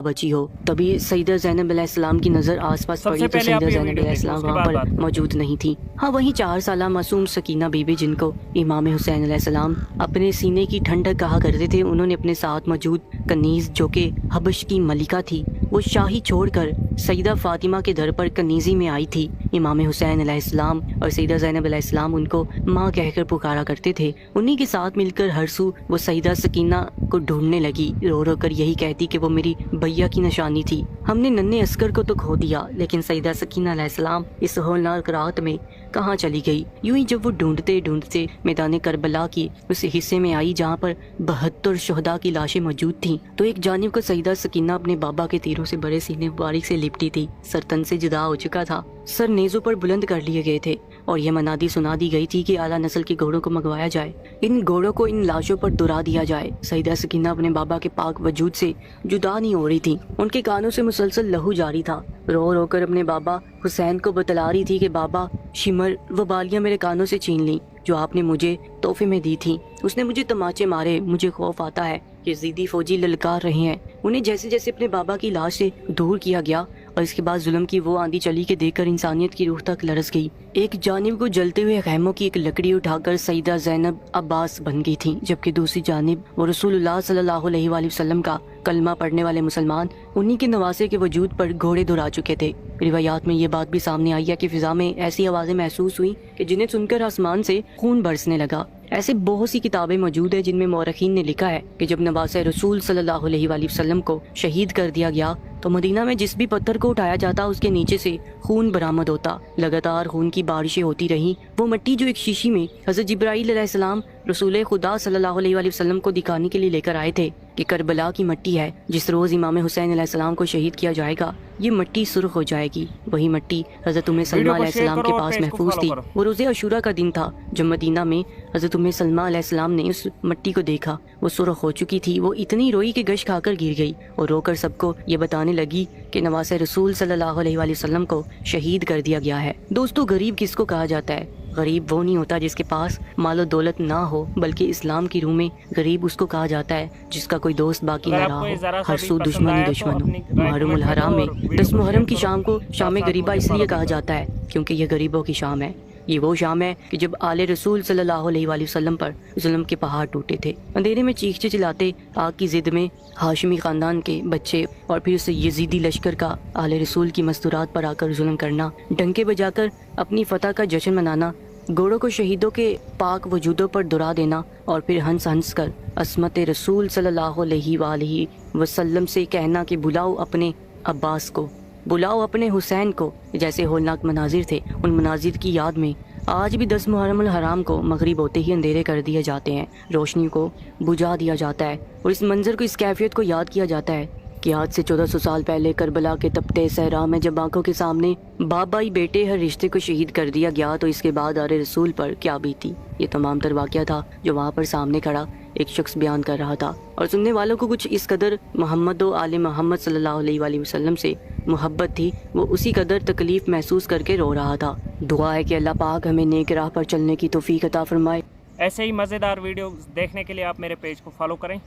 बची हो। तभी सईदा ज़ैनब अलैहिस्सलाम की नज़र आसपास पड़ी तो सईदा ज़ैनब अलैहिस्सलाम वहाँ पर मौजूद नहीं थी। हाँ, वहीं 4 साला मासूम सकीना बीबी, जिनको इमाम हुसैन अलैहिस्सलाम अपने सीने की ठंडक कहा करते थे, उन्होंने अपने साथ मौजूद कनीज़, जो कि हबश की मलिका थी, वो शाही छोड़कर सईदा फ़ातिमा के दर पर कनीज़ी में आई थी। इमाम हुसैन अलैहिस्सलाम और सईदा ज़ैनब अलैहिस्सलाम उनको माँ कहकर पुकारा करते थे। उन्हीं के साथ मिलकर हर सू वो सईदा सकीना को ढूंढने लगी, रो रो कर यही कहती कि वो मेरी भैया की निशानी थी। हमने नन्हे अस्कर को तो खो दिया, लेकिन सईदा सकीना अलैहिस्सलाम इस होलनाक रात में कहाँ चली गई। यूं ही जब वो ढूंढते ढूंढते मैदान करबला की उस हिस्से में आई जहाँ पर 72 शुहदा की लाशें मौजूद थीं, तो एक जानिब को सईदा सकीना अपने बाबा के तीरों से बड़े सीने मुबारक से लिपटी थी। सर तन से जुदा हो चुका था, सर नेज़ों पर बुलंद कर लिए गए थे और यह मनादी सुना दी गई थी कि आला नस्ल के घोड़ों को मंगवाया जाए, इन घोड़ों को इन लाशों पर दुरा दिया जाए। सईदा सकीना अपने बाबा के पाक वजूद से जुदा नहीं हो रही थी, उनके कानों से मुसलसल लहू जारी था। रो रो कर अपने बाबा हुसैन को बतला रही थी कि बाबा, शिमर वो बालियां मेरे कानों से छीन ली जो आपने मुझे तोहफे में दी थी। उसने मुझे तमाचे मारे, मुझे खौफ आता है कि ज़ीदी फौजी ललकार रहे हैं। उन्हें जैसे जैसे अपने बाबा की लाश से दूर किया गया और इसके बाद जुल्म की वो आंधी चली कि देखकर इंसानियत की रूह तक लरस गई। एक जानिब को जलते हुए खैमों की एक लकड़ी उठाकर सईदा ज़ैनब अब्बास बन गई थी, जबकि दूसरी जानिब वो रसूलुल्लाह सल्लल्लाहु अलैहि वसल्लम का कलमा पढ़ने वाले मुसलमान उन्हीं के नवासे के वजूद पर घोड़े दुरा चुके थे। रिवायात में ये बात भी सामने आई है कि फिजा में ऐसी आवाज़ें महसूस हुई कि जिन्हें सुनकर आसमान से खून बरसने लगा। ऐसे बहुत सी किताबें मौजूद है जिनमें मौरखीन ने लिखा है कि जब नवासे रसूल सल्लल्लाहु अलैहि वसल्लम को शहीद कर दिया गया तो मदीना में जिस भी पत्थर को उठाया जाता उसके नीचे से खून बरामद होता। लगातार खून की बारिशें होती रहीं। वो मिट्टी जो एक शीशी में हज़रत जिब्राईल अलैहिस्सलाम रसूल खुदा सल्लल्लाहु अलैहि वसल्लम को दिखाने के लिए लेकर आए थे कि करबला की मिट्टी है जिस रोज़ इमाम हुसैन अलैहिस्सलाम को शहीद किया जाएगा, ये मिट्टी सुर्ख हो जाएगी। वही मिट्टी हज़रत उम्मे सलमा अलैहिस्सलाम के पास महफूज थी। वो रोज़े अशूरा का दिन था जब मदीना में हज़रत उम्मे सलमा अलैहिस्सलाम ने उस मिट्टी को देखा। वो सुर्ख हो चुकी थी। वो इतनी रोई कि गश खाकर गिर गई और रोकर सबको ये बताने लगी कि नवासे रसूल सल्लल्लाहु अलैहि वसल्लम को शहीद कर दिया गया है। दोस्तों, गरीब किसको कहा जाता है? गरीब वो नहीं होता जिसके पास मालो दौलत ना हो, बल्कि इस्लाम की रूह में गरीब उसको कहा जाता है जिसका कोई दोस्त बाकी न रहा हो। हर सू दुश्मनी दुश्मन हो। मुहर्रमुल हराम में 10 मुहर्रम की शाम को शाम गरीबा इसलिए कहा जाता है क्योंकि यह गरीबों की शाम है। ये वो शाम है कि जब आले रसूल सल्लल्लाहु अलैहि वसल्लम पर जुल्म के पहाड़ टूटे थे। अंधेरे में चीखते चिल्लाते आग की जिद में हाशिमी खानदान के बच्चे और फिर उसे यजीदी लश्कर का आले रसूल की मस्तूरात पर आकर जुल्म करना, डंके बजाकर अपनी फतह का जश्न मनाना, घोड़ों को शहीदों के पाक वजूदों पर दुरा देना और फिर हंस हंस कर असमत रसूल सल्लल्लाहु अलैहि वसल्लम से कहना कि बुलाओ अपने अब्बास को, बुलाओ अपने हुसैन को। जैसे होलनाक मनाजिर थे, उन मनाजिर की याद में आज भी 10 मुहर्रमुल हराम को मगरिब होते ही अंधेरे कर दिए जाते हैं, रोशनी को बुझा दिया जाता है और इस मंजर को, इस कैफियत को याद किया जाता है कि आज से 1400 साल पहले करबला के तपते सहरा में जब आंखों के सामने बाबाई बेटे हर रिश्ते को शहीद कर दिया गया तो इसके बाद आरे रसूल पर क्या बीती। ये तमाम तर वाक़या था जो वहाँ पर सामने खड़ा एक शख्स बयान कर रहा था और सुनने वालों को कुछ इस कदर मोहम्मद व आले मोहम्मद सल्लल्लाहु अलैहि वसल्लम से मोहब्बत थी, वो उसी कदर तकलीफ महसूस करके रो रहा था। दुआ है कि अल्लाह पाक हमें नेक राह पर चलने की तौफीक अता फरमाए। ऐसे ही मज़ेदार वीडियो देखने के लिए आप मेरे पेज को फॉलो करें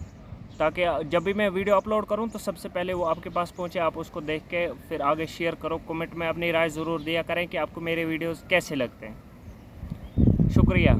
ताकि जब भी मैं वीडियो अपलोड करूं तो सबसे पहले वो आपके पास पहुंचे। आप उसको देख के फिर आगे शेयर करो। कमेंट में अपनी राय ज़रूर दिया करें कि आपको मेरे वीडियोस कैसे लगते हैं। शुक्रिया।